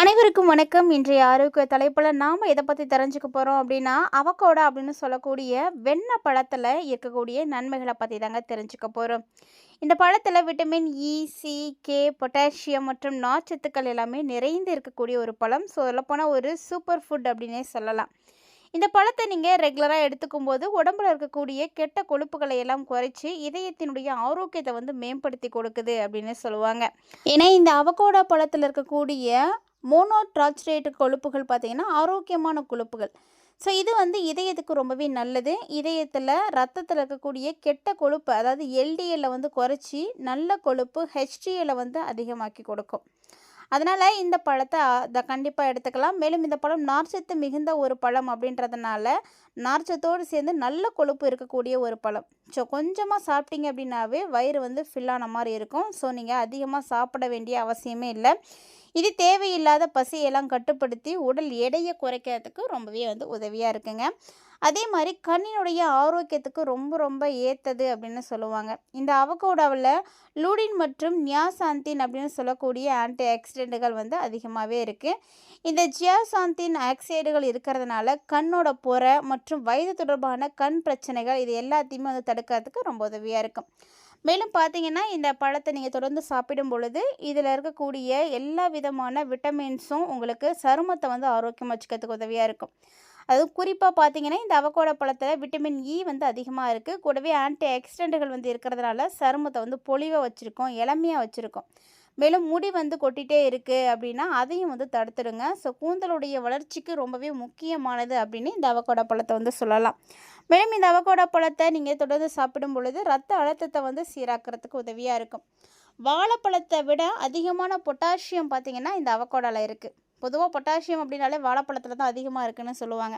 அனைவருக்கும் வணக்கம். இன்றைய ஆரோக்கிய தலைப்புல நாம எதை பத்தி தெரிஞ்சுக்க போறோம் அப்படின்னா, அவகோடா அப்படின்னு சொல்லக்கூடிய வெண்ணெய் பழத்துல இருக்கக்கூடிய நன்மைகள பத்தி தாங்க தெரிஞ்சுக்க போறோம். இந்த பழத்துல vitamin E, C, K, potassium மற்றும் நார்ச்சத்துக்கள் எல்லாமே நிறைந்து இருக்கக்கூடிய ஒரு பழம். சொல்லப்போனா ஒரு சூப்பர் ஃபுட் அப்படின்னே சொல்லலாம். இந்த பழத்தை நீங்க ரெகுலரா எடுத்துக்கும்போது உடம்புல இருக்கக்கூடிய கெட்ட கொழுப்புகளை எல்லாம் குறைச்சு இதயத்தினுடைய ஆரோக்கியத்தை வந்து மேம்படுத்தி கொடுக்குது அப்படின்னு சொல்லுவாங்க. ஏன்னா இந்த அவகோடா பழத்தில் இருக்கக்கூடிய மோனோட்ரான்ஸ்ரேட் கொழுப்புகள் பார்த்தீங்கன்னா ஆரோக்கியமான கொழுப்புகள். ஸோ இது வந்து இதயத்துக்கு ரொம்பவே நல்லது. இதயத்தில் ரத்தத்தில் இருக்கக்கூடிய கெட்ட கொழுப்பு அதாவது எல்டிஎல்லை வந்து குறைச்சி நல்ல கொழுப்பு ஹெச்டிஎல்லை வந்து அதிகமாக்கி கொடுக்கும். அதனால் இந்த பழத்தை கண்டிப்பாக எடுத்துக்கலாம். மேலும் இந்த பழம் நார்ச்சத்து மிகுந்த ஒரு பழம் அப்படின்றதுனால நார்ச்சத்தோடு சேர்ந்து நல்ல கொழுப்பு இருக்கக்கூடிய ஒரு பழம். ஸோ கொஞ்சமாக சாப்பிட்டீங்க அப்படின்னாவே வயிறு வந்து ஃபில்லான மாதிரி இருக்கும். ஸோ நீங்கள் அதிகமாக சாப்பிட வேண்டிய அவசியமே இல்லை. இது தேவையில்லாத பசியெல்லாம் கட்டுப்படுத்தி உடல் எடையை குறைக்கிறதுக்கு ரொம்பவே வந்து உதவியாக இருக்குங்க. அதே மாதிரி கண்ணினுடைய ஆரோக்கியத்துக்கு ரொம்ப ரொம்ப ஏற்றது அப்படின்னு சொல்லுவாங்க. இந்த அவகோடாவில் லூடின் மற்றும் நியாசாந்தின் அப்படின்னு சொல்லக்கூடிய ஆன்டி ஆக்சிடென்ட்டுகள் வந்து அதிகமாகவே இருக்குது. இந்த ஜியாசாந்தின் ஆக்சைடுகள் இருக்கிறதுனால கண்ணோட பொறை மற்றும் வயது தொடர்பான கண் பிரச்சனைகள் இது எல்லாத்தையுமே வந்து தடுக்கிறதுக்கு ரொம்ப உதவியாக இருக்கும். மேலும் பார்த்தீங்கன்னா இந்த பழத்தை நீங்கள் தொடர்ந்து சாப்பிடும் பொழுது இதில் இருக்கக்கூடிய எல்லா விதமான விட்டமின்ஸும் உங்களுக்கு சருமத்தை வந்து ஆரோக்கியம் வச்சுக்கிறதுக்கு உதவியாக இருக்கும். அதுவும் குறிப்பாக பார்த்தீங்கன்னா இந்த அவகோடா பழத்தில் விட்டமின் இ வந்து அதிகமாக இருக்குது. கூடவே ஆன்டி ஆக்சிடென்ட்டுகள் வந்து இருக்கிறதுனால சருமத்தை வந்து பொலிவாக வச்சுருக்கோம், இளமையாக வச்சுருக்கோம். மேலும் முடி வந்து கொட்டிகிட்டே இருக்குது அப்படின்னா அதையும் வந்து தடுத்துடுங்க. ஸோ கூந்தலுடைய வளர்ச்சிக்கு ரொம்பவே முக்கியமானது அப்படின்னு இந்த அவகோடா பழத்தை வந்து சொல்லலாம். மேலும் இந்த அவகோடா பழத்தை நீங்கள் தொடர்ந்து சாப்பிடும் பொழுது ரத்த அழுத்தத்தை வந்து சீராக்கிறதுக்கு உதவியாக இருக்கும். வாழைப்பழத்தை விட அதிகமான பொட்டாசியம் பார்த்திங்கன்னா இந்த அவகோடாவில் இருக்குது. பொதுவாக பொட்டாசியம் அப்படின்னாலே வாழைப்பழத்தில் தான் அதிகமாக இருக்குதுன்னு சொல்லுவாங்க.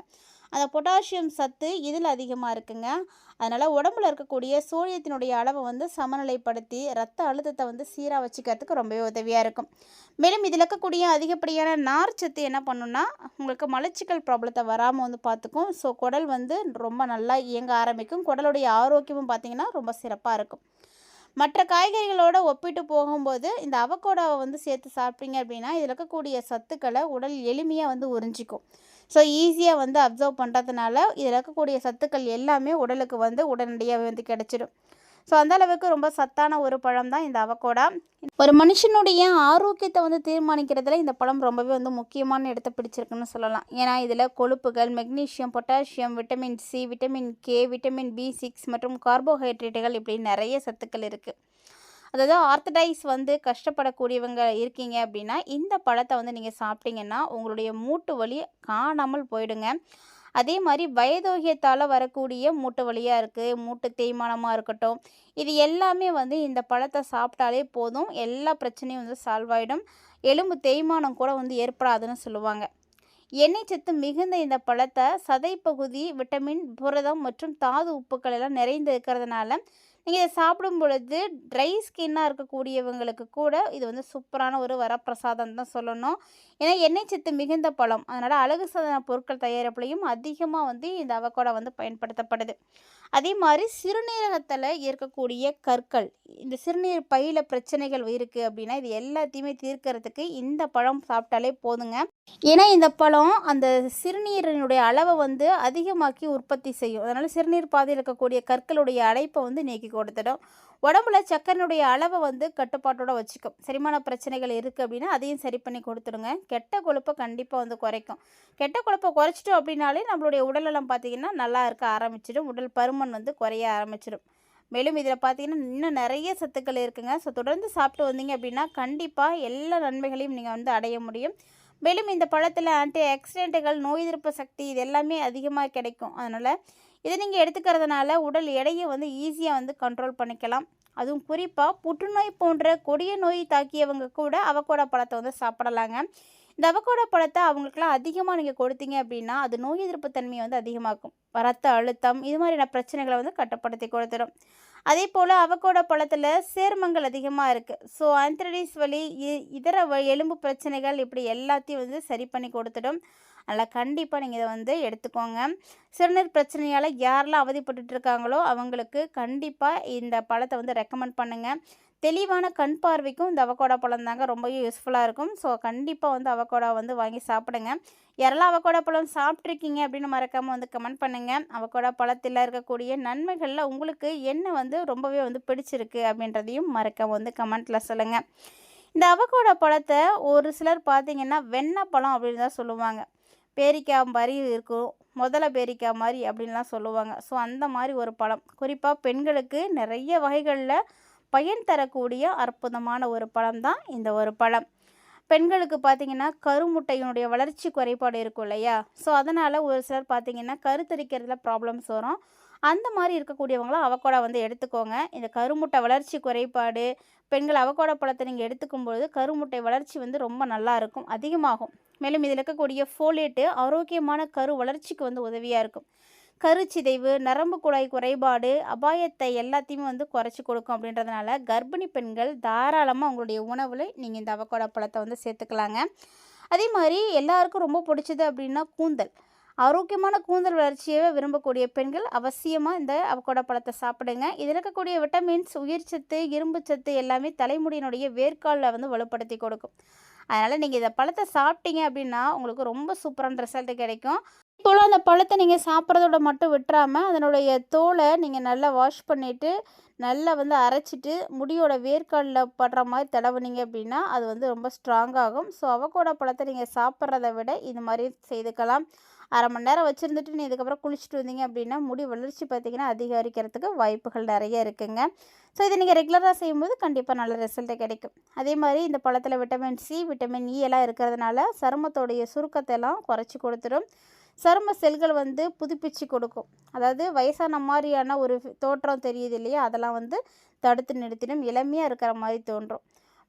அந்த பொட்டாசியம் சத்து இதில் அதிகமாக இருக்குங்க. அதனால் உடம்புல இருக்கக்கூடிய சோடியத்தினுடைய அளவை வந்து சமநிலைப்படுத்தி ரத்த அழுத்தத்தை வந்து சீராக வச்சுக்கிறதுக்கு ரொம்பவே உதவியாக இருக்கும். மேலும் இதில் இருக்கக்கூடிய அதிகப்படியான நார்ச்சத்து என்ன பண்ணுன்னா உங்களுக்கு மலச்சிக்கல் ப்ராப்ளத்தை வராமல் வந்து பார்த்துக்கும். ஸோ குடல் வந்து ரொம்ப நல்லா இயங்க ஆரம்பிக்கும். குடலுடைய ஆரோக்கியமும் பார்த்திங்கன்னா ரொம்ப சிறப்பாக இருக்கும். மற்ற காய்கறிகளோடு ஒப்பிட்டு போகும்போது இந்த அவகோடாவை வந்து சேர்த்து சாப்பிட்டீங்க அப்படின்னா இதில் இருக்கக்கூடிய சத்துக்களை உடல் எளிமையாக வந்து உறிஞ்சிக்கும். ஸோ ஈஸியாக வந்து அப்சர்வ் பண்ணுறதுனால இதில் இருக்கக்கூடிய சத்துக்கள் எல்லாமே உடலுக்கு வந்து உடனடியாக வந்து கிடச்சிடும். ஸோ அந்தளவுக்கு ரொம்ப சத்தான ஒரு பழம் தான் இந்த அவகோடா. ஒரு மனுஷனுடைய ஆரோக்கியத்தை வந்து தீர்மானிக்கிறதுல இந்த பழம் ரொம்பவே வந்து முக்கியமான இடத்தை பிடிச்சிருக்குன்னு சொல்லலாம். ஏன்னா இதில் கொழுப்புகள், magnesium, potassium, vitamin C, vitamin K, vitamin பி6 மற்றும் கார்போஹைட்ரேட்டுகள் இப்படி நிறைய சத்துக்கள் இருக்குது. அதாவது ஆர்த்தடைஸ் வந்து கஷ்டப்படக்கூடியவங்க இருக்கீங்க அப்படின்னா இந்த பழத்தை வந்து நீங்கள் சாப்பிட்டீங்கன்னா உங்களுடைய மூட்டு வலி காணாமல் போயிடுங்க. அதே மாதிரி வயதோகியத்தால் வரக்கூடிய மூட்டு வலியாக இருக்குது, மூட்டு தேய்மானமாக இருக்கட்டும், இது எல்லாமே வந்து இந்த பழத்தை சாப்பிட்டாலே போதும், எல்லா பிரச்சனையும் வந்து சால்வ் ஆகிடும். எலும்பு தேய்மானம் கூட வந்து ஏற்படாதுன்னு சொல்லுவாங்க. எண்ணெய் சத்து மிகுந்த இந்த பழத்தை சதைப்பகுதி, விட்டமின், புரதம் மற்றும் தாது உப்புக்கள் எல்லாம் நிறைந்து இருக்கிறதுனால நீங்கள் இதை சாப்பிடும் பொழுது ட்ரை ஸ்கின்னாக இருக்கக்கூடியவங்களுக்கு கூட இது வந்து சூப்பரான ஒரு வரப்பிரசாதம் தான் சொல்லணும். ஏன்னா எண்ணெய் சத்து மிகுந்த பழம், அதனால் அழகு சாதன பொருட்கள் தயாரிப்புலையும் அதிகமாக வந்து இந்த அவகோடா வந்து பயன்படுத்தப்படுது. அதே மாதிரி சிறுநீரகத்தில் இருக்கக்கூடிய கற்கள், இந்த சிறுநீர் பையில் பிரச்சனைகள் இருக்குது அப்படின்னா இது எல்லாத்தையுமே தீர்க்கறதுக்கு இந்த பழம் சாப்பிட்டாலே போதுங்க. ஏன்னா இந்த பழம் அந்த சிறுநீரினுடைய அளவை வந்து அதிகமாக்கி உற்பத்தி செய்யும். அதனால் சிறுநீர் பாதையில் இருக்கக்கூடிய கற்களுடைய அடைப்பை வந்து நீக்கி கொடுத்துடும். உடம்புல சர்க்கரையினுடைய அளவை வந்து கட்டுப்பாட்டோட வச்சுக்கும். செரிமான பிரச்சனைகள் இருக்குது அப்படின்னா அதையும் சரி பண்ணி கொடுத்துடுங்க. கெட்ட கொழுப்பை கண்டிப்பாக வந்து குறைக்கும். கெட்ட கொழுப்பை குறைச்சிட்டோம் அப்படின்னாலே நம்மளுடைய உடலெல்லாம் பார்த்திங்கன்னா நல்லா இருக்க ஆரம்பிச்சிடும். உடல் பருமன் வந்து குறைய ஆரம்பிச்சிடும். மேலும் இதில் பார்த்திங்கன்னா இன்னும் நிறைய சத்துக்கள் இருக்குங்க. ஸோ தொடர்ந்து சாப்பிட்டு வந்தீங்க அப்படின்னா கண்டிப்பாக எல்லா நன்மைகளையும் நீங்கள் வந்து அடைய முடியும். மேலும் இந்த பழத்தில் ஆன்டி ஆக்சிடென்ட்டுகள், நோய் எதிர்ப்பு சக்தி இது எல்லாமே அதிகமாக கிடைக்கும். அதனால் இதை நீங்கள் எடுத்துக்கிறதுனால உடல் எடையை வந்து ஈஸியாக வந்து கண்ட்ரோல் பண்ணிக்கலாம். அதுவும் குறிப்பாக புற்றுநோய் போன்ற கொடிய நோய் தாக்கியவங்க கூட அவகோடா பழத்தை வந்து சாப்பிடலாங்க. இந்த அவகோடா பழத்தை அவங்களுக்குலாம் அதிகமாக நீங்கள் கொடுத்தீங்க அப்படின்னா அது நோய் எதிர்ப்பு தன்மையை வந்து அதிகமாக்கும். ரத்த அழுத்தம் இது மாதிரியான பிரச்சனைகளை வந்து கட்டுப்படுத்தி கொடுத்துடும். அதே போல் அவகோடா பழத்தில் சேர்மங்கள் அதிகமாக இருக்குது. ஸோ ஆந்த்ரடிஸ் வலி, இதர எலும்பு பிரச்சனைகள் இப்படி எல்லாத்தையும் வந்து சரி பண்ணி கொடுத்துடும். அதனால் கண்டிப்பாக நீங்கள் இதை வந்து எடுத்துக்கோங்க. சிறுநீர் பிரச்சனையால் யாரெல்லாம் அவதிப்பட்டு இருக்காங்களோ அவங்களுக்கு கண்டிப்பாக இந்த பழத்தை வந்து ரெக்கமெண்ட் பண்ணுங்கள். தெளிவான கண் பார்வைக்கும் இந்த அவகோடா பழம் தாங்க ரொம்பவே யூஸ்ஃபுல்லாக இருக்கும். ஸோ கண்டிப்பாக வந்து அவகோடா வந்து வாங்கி சாப்பிடுங்க. யாரெல்லாம் அவகோடா பழம் சாப்பிட்ருக்கீங்க அப்படின்னு மறக்காமல் வந்து கமெண்ட் பண்ணுங்கள். அவகோடா பழத்தில் இருக்கக்கூடிய நன்மைகளில் உங்களுக்கு என்ன வந்து ரொம்பவே வந்து பிடிச்சிருக்கு அப்படின்றதையும் மறக்காமல் வந்து கமெண்ட்டில் சொல்லுங்கள். இந்த அவகோடா பழத்தை ஒரு சிலர் பார்த்தீங்கன்னா வெண்ணெய் பழம் அப்படின்னு தான் சொல்லுவாங்க. பேரிக்காய் மாதிரி இருக்கும், முதல பேரிக்காய் மாதிரி அப்படின்லாம் சொல்லுவாங்க. ஸோ அந்த மாதிரி ஒரு பழம் குறிப்பாக பெண்களுக்கு நிறைய வகைகளில் பயன் தரக்கூடிய அற்புதமான ஒரு பழம் தான் இந்த ஒரு பழம். பெண்களுக்கு பார்த்திங்கன்னா கருமுட்டையினுடைய வளர்ச்சி குறைபாடு இருக்கும் இல்லையா? ஸோ அதனால் ஒரு சிலர் பார்த்திங்கன்னா கருத்தரிக்கிறதுல ப்ராப்ளம்ஸ் வரும். அந்த மாதிரி இருக்கக்கூடியவங்களாம் அவகோடா வந்து எடுத்துக்கோங்க. இந்த கருமுட்டை வளர்ச்சி குறைபாடு பெண்கள் அவகோடா பழத்தை நீங்கள் எடுத்துக்கும்பொழுது கருமுட்டை வளர்ச்சி வந்து ரொம்ப நல்லா இருக்கும், அதிகமாகும். மேலும் இதில் இருக்கக்கூடிய ஃபோலேட்டு ஆரோக்கியமான கரு வளர்ச்சிக்கு வந்து உதவியாக இருக்கும். கருச்சிதைவு, நரம்பு குழாய் குறைபாடு, அபாயத்தை எல்லாத்தையுமே வந்து குறைச்சி கொடுக்கும். அப்படின்றதுனால கர்ப்பிணி பெண்கள் தாராளமாக அவங்களுடைய உணவில் நீங்கள் இந்த அவகோடா பழத்தை வந்து சேர்த்துக்கலாங்க. அதே மாதிரி எல்லாருக்கும் ரொம்ப பிடிச்சது அப்படின்னா கூந்தல். ஆரோக்கியமான கூந்தல் வளர்ச்சியை விரும்பக்கூடிய பெண்கள் அவசியமாக இந்த அவகோடா பழத்தை சாப்பிடுங்க. இதில் இருக்கக்கூடிய விட்டமின்ஸ், உயிர்ச்சத்து, இரும்புச்சத்து எல்லாமே தலைமுடியினுடைய வேர்க்காலில் வந்து வலுப்படுத்தி கொடுக்கும். அதனால் நீங்கள் இந்த பழத்தை சாப்பிட்டீங்க அப்படின்னா உங்களுக்கு ரொம்ப சூப்பரான ரிசல்ட் கிடைக்கும். இப்போலாம் அந்த பழத்தை நீங்கள் சாப்பிட்றதோட மட்டும் விட்டுறாமல் அதனுடைய தோலை நீங்கள் நல்லா வாஷ் பண்ணிவிட்டு நல்லா வந்து அரைச்சிட்டு முடியோட வேர்க்காலில் படுற மாதிரி தடவுனீங்க அப்படின்னா அது வந்து ரொம்ப ஸ்ட்ராங்காகும். ஸோ அவகோடா பழத்தை நீங்கள் சாப்பிட்றத விட இது மாதிரி செய்துக்கலாம். அரை மணி நேரம் வச்சுருந்துட்டு நீ இதுக்கப்புறம் குளிச்சுட்டு வந்தீங்க அப்படின்னா முடி வளர்ச்சி பார்த்திங்கன்னா அதிகரிக்கிறதுக்கு வாய்ப்புகள் நிறைய இருக்குங்க. ஸோ இதை நீங்கள் ரெகுலராக செய்யும்போது கண்டிப்பாக நல்ல ரிசல்ட்டு கிடைக்கும். அதே மாதிரி இந்த பழத்தில் விட்டமின் சி, விட்டமின் இ எல்லாம் இருக்கிறதுனால சருமத்தோடைய சுருக்கத்தை எல்லாம் குறைச்சி கொடுத்துடும். சரும செல்கள் வந்து புதுப்பிச்சு கொடுக்கும். அதாவது வயசான மாதிரியான ஒரு தோற்றம் தெரியுது இல்லையா? அதெல்லாம் வந்து தடுத்து நிறுத்திடும், இளமையாக இருக்கிற மாதிரி தோன்றும்.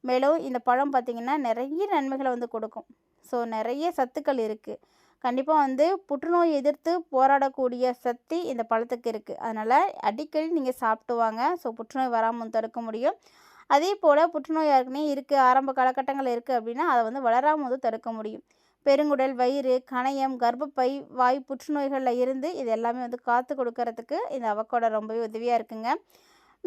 மேலும் இந்த பழம் பார்த்திங்கன்னா நிறைய நன்மைகளை வந்து கொடுக்கும். ஸோ நிறைய சத்துக்கள் இருக்குது. கண்டிப்பாக வந்து புற்றுநோய் எதிர்த்து போராடக்கூடிய சக்தி இந்த பழத்துக்கு இருக்குது. அதனால் அடிக்கடி நீங்கள் சாப்பிட்டு வாங்க. ஸோ புற்றுநோய் வராமல் தடுக்க முடியும். அதே போல் புற்றுநோய் ஏற்கனவே இருக்குது, ஆரம்ப காலகட்டங்கள் இருக்குது அப்படின்னா அதை வந்து வளராமல் வந்து தடுக்க முடியும். பெருங்குடல், வயிறு, கணையம், கர்ப்பப்பை, வாய் புற்றுநோய்களில் இருந்து இது எல்லாமே வந்து காத்து கொடுக்கறதுக்கு இந்த அவகோடா ரொம்பவே உதவியாக இருக்குங்க.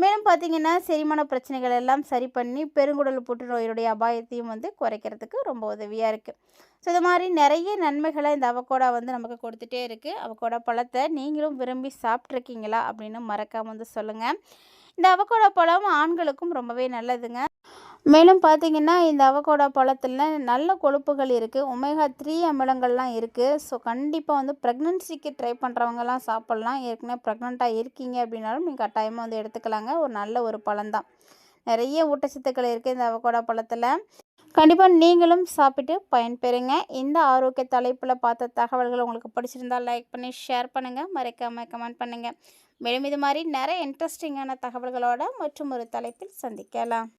மேலும் பார்த்திங்கன்னா செரிமான பிரச்சனைகள் எல்லாம் சரி பண்ணி பெருங்குடல் புற்றுநோயுடைய அபாயத்தையும் வந்து குறைக்கிறதுக்கு ரொம்ப உதவியாக இருக்குது. ஸோ இது மாதிரி நிறைய நன்மைகளை இந்த அவகோடா வந்து நமக்கு கொடுத்துட்டே இருக்குது. அவகோடா பழத்தை நீங்களும் விரும்பி சாப்பிட்ருக்கீங்களா அப்படின்னு மறக்காமல் வந்து சொல்லுங்கள். இந்த அவகோடா பழம் ஆண்களுக்கும் ரொம்பவே நல்லதுங்க. மேலும் பார்த்திங்கன்னா இந்த அவகோடா பழத்தில் நல்ல கொழுப்புகள் இருக்குது, ஒமேகா 3 அமிலங்கள்லாம் இருக்குது. ஸோ கண்டிப்பாக வந்து ப்ரெக்னன்சிக்கு ட்ரை பண்ணுறவங்கலாம் சாப்பிட்லாம். ஏற்கனவே ப்ரெக்னெண்ட்டாக இருக்கீங்க அப்படின்னாலும் நீங்கள் கட்டாயமாக வந்து எடுத்துக்கலாங்க. ஒரு நல்ல ஒரு பழம்தான். நிறைய ஊட்டச்சத்துக்கள் இருக்குது இந்த அவகோடா பழத்தில். கண்டிப்பாக நீங்களும் சாப்பிட்டு பயன்பெறுங்க. இந்த ஆரோக்கிய தலைப்பில் பார்த்த தகவல்கள் உங்களுக்கு பிடிச்சிருந்தால் லைக் பண்ணி ஷேர் பண்ணுங்கள், மறக்காமல் கமெண்ட் பண்ணுங்கள். மேலும் இது மாதிரி நிறைய இன்ட்ரெஸ்டிங்கான தகவல்களோட மற்றும் ஒரு தலைப்பில் சந்திக்கலாம்.